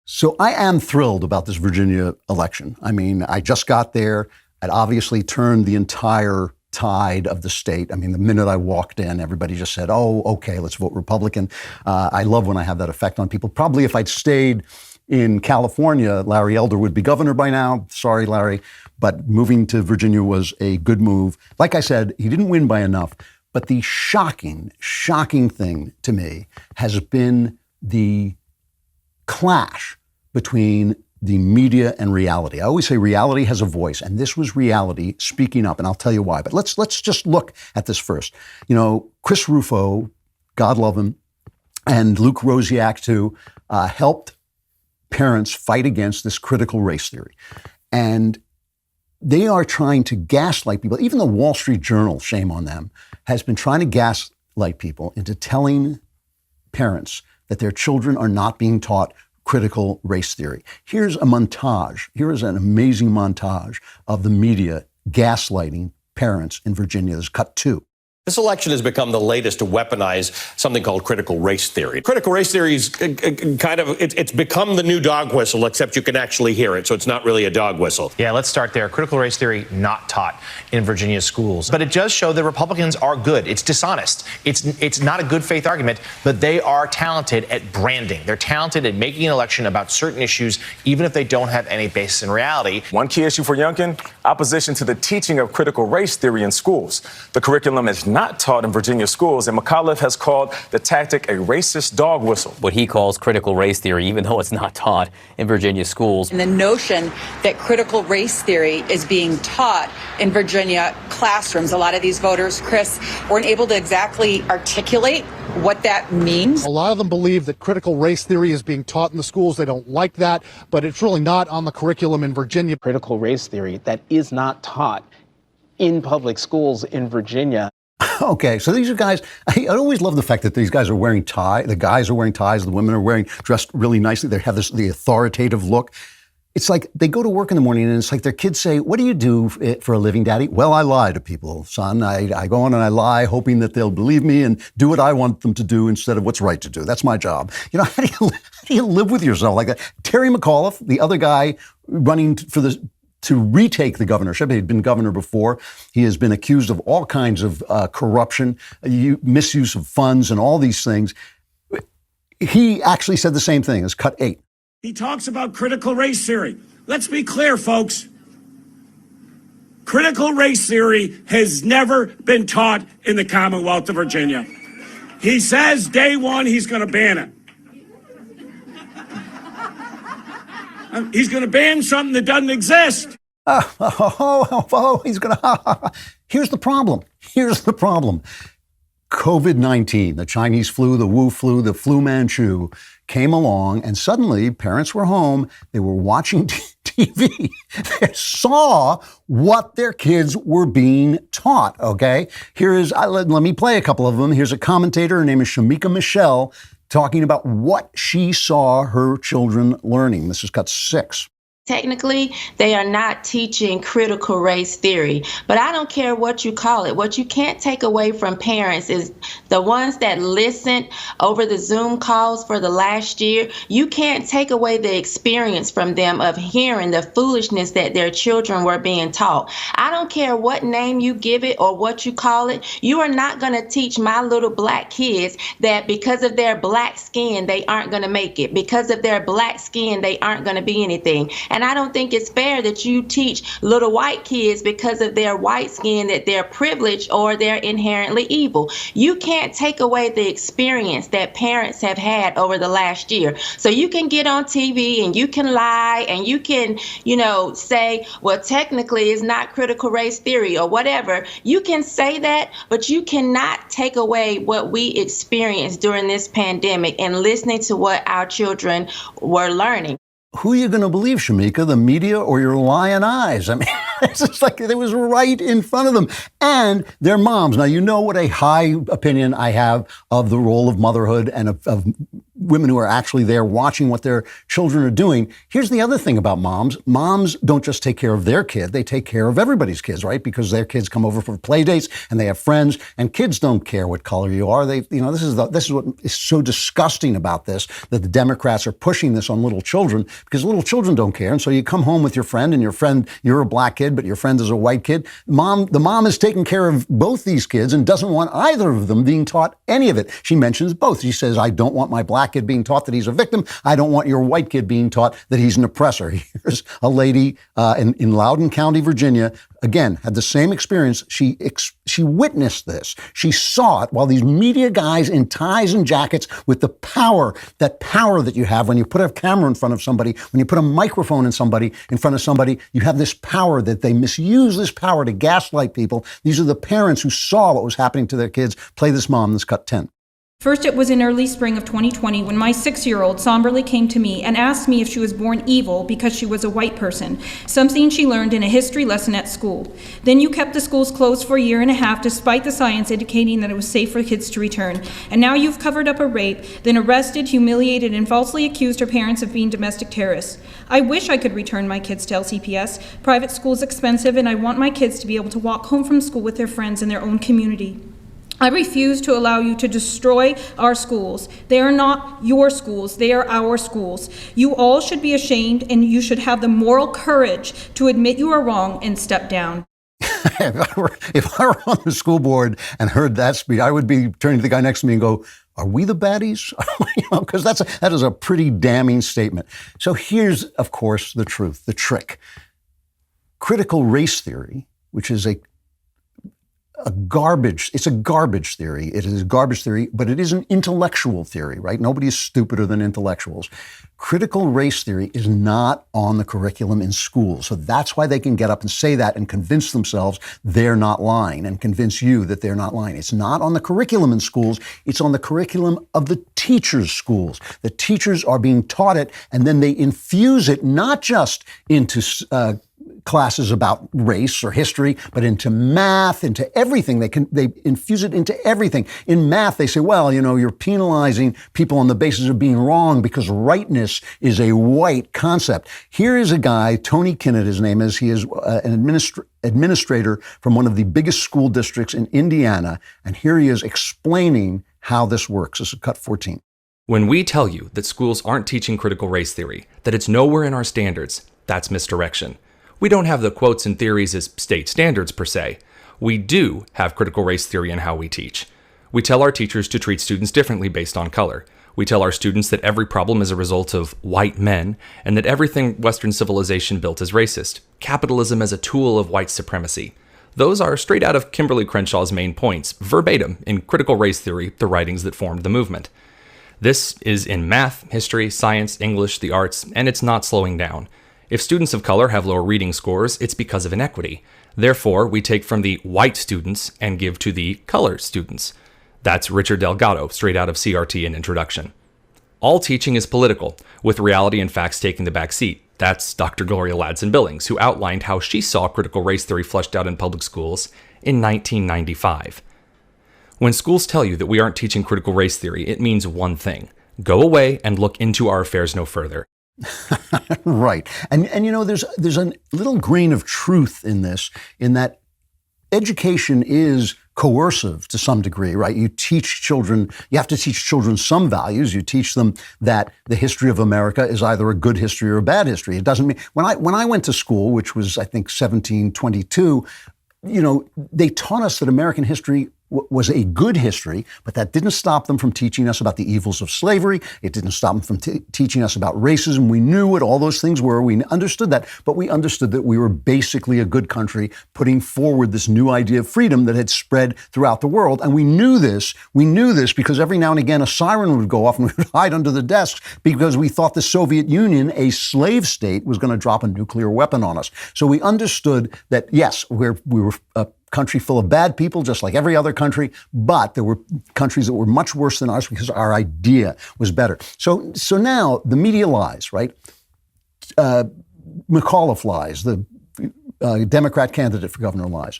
So I am thrilled about this Virginia election. I mean, I just got there. It obviously turned the entire tide of the state. I mean, the minute I walked in, everybody just said, oh, okay, let's vote Republican. I love when I have that effect on people. Probably if I'd stayed in California, Larry Elder would be governor by now. Sorry, Larry. But moving to Virginia was a good move. Like I said, he didn't win by enough. But the shocking thing to me has been the clash between the media and reality. I always say reality has a voice, and this was reality speaking up, and I'll tell you why. But let's just look at this first. You know, Chris Rufo, God love him, and Luke Rosiak too, helped parents fight against this critical race theory. And they are trying to gaslight people. Even the Wall Street Journal, shame on them, has been trying to gaslight people into telling parents that their children are not being taught critical race theory. Here's a montage. Here is an amazing montage of the media gaslighting parents in Virginia. There's cut 2. This election has become the latest to weaponize something called critical race theory. Critical race theory is it's become the new dog whistle, except you can actually hear it, so it's not really a dog whistle. Yeah, let's start there. Critical race theory not taught in Virginia schools. But it does show that Republicans are good. It's dishonest. It's not a good faith argument, but they are talented at branding. They're talented at making an election about certain issues, even if they don't have any basis in reality. One key issue for Youngkin, opposition to the teaching of critical race theory in schools. The curriculum is not taught in Virginia schools, and McAuliffe has called the tactic a racist dog whistle. What he calls critical race theory, even though it's not taught in Virginia schools. And the notion that critical race theory is being taught in Virginia classrooms. A lot of these voters, Chris, weren't able to exactly articulate what that means. A lot of them believe that critical race theory is being taught in the schools. They don't like that, but it's really not on the curriculum in Virginia. Critical race theory that is not taught in public schools in Virginia. Okay, so these are guys, I always love the fact that these guys are wearing tie. The guys are wearing ties, the women are dressed really nicely. They have the authoritative look. It's like they go to work in the morning and it's like their kids say, what do you do for a living, Daddy? Well, I lie to people, son. I go on and I lie, hoping that they'll believe me and do what I want them to do instead of what's right to do. That's my job. You know, how do you live with yourself like that? Terry McAuliffe, the other guy running to retake the governorship. He'd been governor before. He has been accused of all kinds of corruption, misuse of funds, and all these things. He actually said the same thing as cut 8. He talks about critical race theory. Let's be clear, folks. Critical race theory has never been taught in the Commonwealth of Virginia. He says day one he's going to ban it. He's going to ban something that doesn't exist. He's going to. Here's the problem. COVID-19, the Chinese flu, the Wu flu, the flu Manchu came along, and suddenly parents were home. They were watching TV. They saw what their kids were being taught. Okay, let me play a couple of them. Here's a commentator. Her name is Shamika Michelle, talking about what she saw her children learning. This is cut 6. Technically, they are not teaching critical race theory, but I don't care what you call it. What you can't take away from parents is the ones that listened over the Zoom calls for the last year. You can't take away the experience from them of hearing the foolishness that their children were being taught. I don't care what name you give it or what you call it. You are not going to teach my little black kids that because of their black skin, they aren't going to make it. Because of their black skin, they aren't going to be anything. And I don't think it's fair that you teach little white kids because of their white skin that they're privileged or they're inherently evil. You can't take away the experience that parents have had over the last year. So you can get on TV and you can lie and you can, say, well, technically it's not critical race theory or whatever. You can say that, but you cannot take away what we experienced during this pandemic and listening to what our children were learning. Who are you going to believe, Shamika, the media or your lying eyes? I mean, it's just like it was right in front of them. And their moms. Now, you know what a high opinion I have of the role of motherhood and of women who are actually there watching what their children are doing. Here's the other thing about moms. Moms don't just take care of their kid, they take care of everybody's kids, right? Because their kids come over for play dates and they have friends, and kids don't care what color you are. This is what is so disgusting about this, that the Democrats are pushing this on little children, because little children don't care. And so you come home with your friend, and you're a black kid, but your friend is a white kid. The mom is taking care of both these kids and doesn't want either of them being taught any of it. She mentions both. She says, I don't want my black kid being taught that he's a victim. I don't want your white kid being taught that he's an oppressor. Here's a lady in Loudoun County, Virginia, again, had the same experience. She witnessed this. She saw it while these media guys in ties and jackets, with the power that you have when you put a camera in front of somebody, when you put a microphone in front of somebody, you have this power that they misuse this power to gaslight people. These are the parents who saw what was happening to their kids. Play this mom. Let's cut 10. First, it was in early spring of 2020 when my 6-year-old somberly came to me and asked me if she was born evil because she was a white person, something she learned in a history lesson at school. Then you kept the schools closed for a year and a half despite the science indicating that it was safe for kids to return. And now you've covered up a rape, then arrested, humiliated, and falsely accused her parents of being domestic terrorists. I wish I could return my kids to LCPS. Private school is expensive, and I want my kids to be able to walk home from school with their friends in their own community. I refuse to allow you to destroy our schools. They are not your schools, they are our schools. You all should be ashamed, and you should have the moral courage to admit you are wrong and step down. If I were on the school board and heard that speech, I would be turning to the guy next to me and go, are we the baddies? Because that is a pretty damning statement. So here's, of course, the truth, the trick. Critical race theory, which is it's a garbage theory. It is a garbage theory, but it is an intellectual theory, right? Nobody is stupider than intellectuals. Critical race theory is not on the curriculum in schools. So that's why they can get up and say that and convince themselves they're not lying, and convince you that they're not lying. It's not on the curriculum in schools. It's on the curriculum of the teachers' schools. The teachers are being taught it, and then they infuse it not just into classes about race or history, but into math, into everything. They infuse it into everything. In math, they say, well, you're penalizing people on the basis of being wrong because rightness is a white concept. Here is a guy, Tony Kinnett, his name is. He is an administrator from one of the biggest school districts in Indiana, and here he is explaining how this works. This is cut 14. When we tell you that schools aren't teaching critical race theory, that it's nowhere in our standards, that's misdirection. We don't have the quotes and theories as state standards per se. We do have critical race theory in how we teach. We tell our teachers to treat students differently based on color. We tell our students that every problem is a result of white men, and that everything Western civilization built is racist. Capitalism as a tool of white supremacy. Those are straight out of Kimberly Crenshaw's main points, verbatim in Critical Race Theory, the writings that formed the movement. This is in math, history, science, English, the arts, and it's not slowing down. If students of color have lower reading scores, it's because of inequity. Therefore, we take from the white students and give to the color students. That's Richard Delgado, straight out of CRT and Introduction. All teaching is political, with reality and facts taking the back seat. That's Dr. Gloria Ladson-Billings, who outlined how she saw critical race theory fleshed out in public schools in 1995. When schools tell you that we aren't teaching critical race theory, it means one thing. Go away and look into our affairs no further. Right. And there's a little grain of truth in this, in that education is coercive to some degree, right? You have to teach children some values. You teach them that the history of America is either a good history or a bad history. It doesn't mean, when I went to school, which was, I think, 1722, they taught us that American history was a good history, but that didn't stop them from teaching us about the evils of slavery. It didn't stop them from teaching us about racism. We knew what all those things were. We understood that, but we understood that we were basically a good country putting forward this new idea of freedom that had spread throughout the world. And we knew this because every now and again a siren would go off and we would hide under the desks because we thought the Soviet Union, a slave state, was going to drop a nuclear weapon on us. So we understood that, yes, we were a country full of bad people, just like every other country, but there were countries that were much worse than ours because our idea was better. So now the media lies, right? McAuliffe lies, the Democrat candidate for governor lies.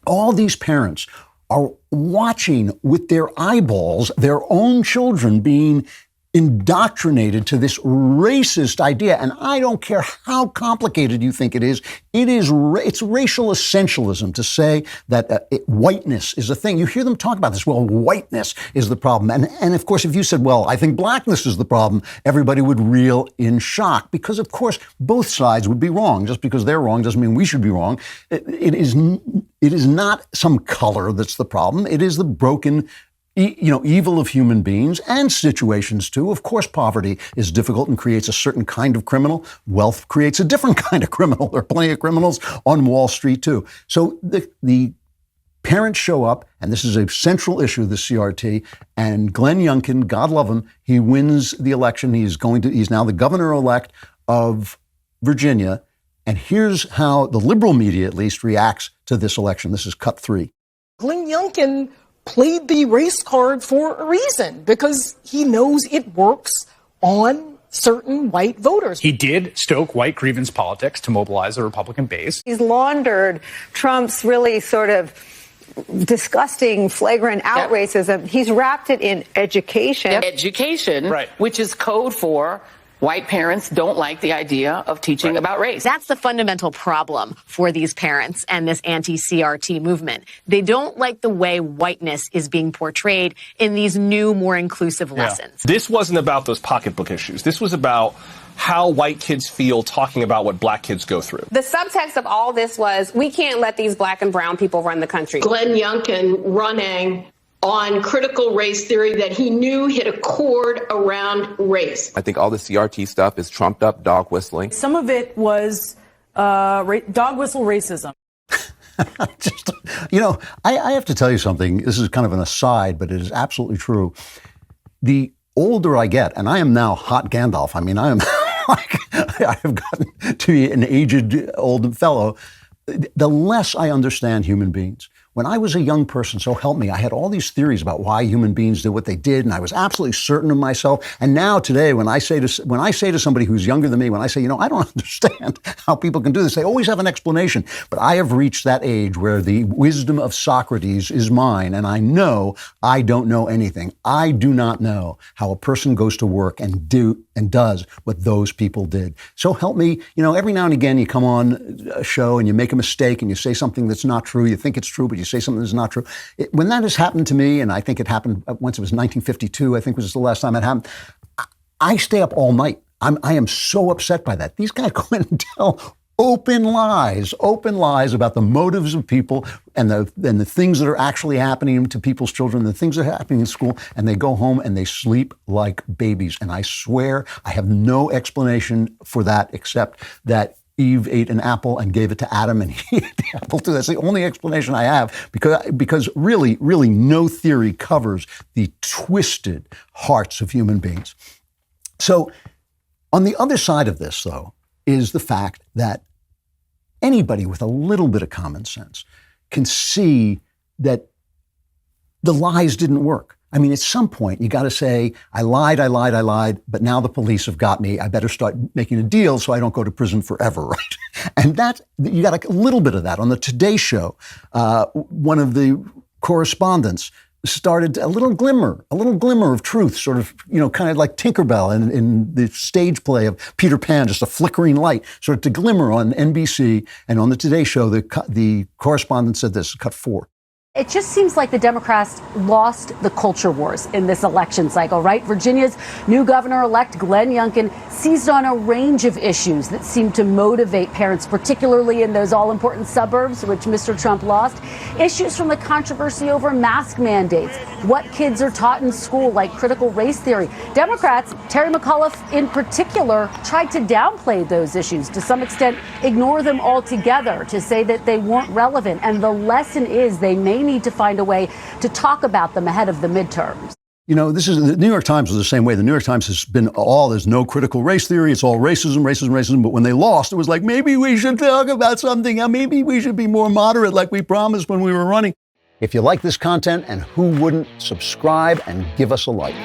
All these parents are watching with their eyeballs their own children being indoctrinated to this racist idea. And I don't care how complicated you think it is. It's racial essentialism to say that whiteness is a thing. You hear them talk about this. Well, whiteness is the problem. And of course, if you said, well, I think blackness is the problem, everybody would reel in shock because, of course, both sides would be wrong. Just because they're wrong doesn't mean we should be wrong. It is not some color that's the problem. It is the broken evil of human beings and situations too. Of course, poverty is difficult and creates a certain kind of criminal. Wealth creates a different kind of criminal. There are plenty of criminals on Wall Street too. So the parents show up, and this is a central issue of the CRT, and Glenn Youngkin, God love him, he wins the election. He's now the governor-elect of Virginia. And here's how the liberal media, at least, reacts to this election. This is cut 3. Glenn Youngkin played the race card for a reason, because he knows it works on certain white voters. He did stoke white grievance politics to mobilize a Republican base. He's laundered Trump's really sort of disgusting, flagrant out racism. He's wrapped it in education. Education, right, which is code for white parents don't like the idea of teaching about race. That's the fundamental problem for these parents and this anti-CRT movement. They don't like the way whiteness is being portrayed in these new, more inclusive lessons. This wasn't about those pocketbook issues. This was about how white kids feel talking about what black kids go through. The subtext of all this was, we can't let these black and brown people run the country. Glenn Youngkin running on critical race theory that he knew hit a chord around race. I think all the CRT stuff is trumped up dog whistling. Some of it was dog whistle racism. I have to tell you something. This is kind of an aside, but it is absolutely true. The older I get, and I am now hot Gandalf. I mean, I am I have gotten to be an aged old fellow. The less I understand human beings. When I was a young person, so help me, I had all these theories about why human beings did what they did, and I was absolutely certain of myself. And now today, when I say to somebody who's younger than me, when I say, I don't understand how people can do this, they always have an explanation. But I have reached that age where the wisdom of Socrates is mine, and I know I don't know anything. I do not know how a person goes to work and does what those people did. So help me, every now and again you come on a show and you make a mistake and you say something that's not true. You think it's true, but you say something that's not true. When that has happened to me, and I think it happened once, it was 1952, I think was the last time it happened, I stay up all night. I am so upset by that. These guys go in and tell open lies about the motives of people and the things that are actually happening to people's children, the things that are happening in school, and they go home and they sleep like babies. And I swear I have no explanation for that except that Eve ate an apple and gave it to Adam, and he ate the apple too. That's the only explanation I have, because really, really no theory covers the twisted hearts of human beings. So on the other side of this, though, is the fact that anybody with a little bit of common sense can see that the lies didn't work. I mean, at some point, you got to say, I lied, but now the police have got me. I better start making a deal so I don't go to prison forever, right? And you got a little bit of that. On the Today Show, one of the correspondents started a little glimmer of truth, sort of, kind of like Tinkerbell in the stage play of Peter Pan, just a flickering light, sort of to glimmer on NBC. And on the Today Show, the correspondent said this, cut 4. It just seems like the Democrats lost the culture wars in this election cycle, right? Virginia's new governor-elect Glenn Youngkin seized on a range of issues that seem to motivate parents, particularly in those all-important suburbs, which Mr. Trump lost. Issues from the controversy over mask mandates, what kids are taught in school, like critical race theory. Democrats, Terry McAuliffe in particular, tried to downplay those issues, to some extent ignore them altogether, to say that they weren't relevant. And the lesson is they may need to find a way to talk about them ahead of the midterms. The New York Times was the same way. The New York Times has been there's no critical race theory. It's all racism. But when they lost, it was like, maybe we should talk about something. Maybe we should be more moderate like we promised when we were running. If you like this content, and who wouldn't, subscribe and give us a like.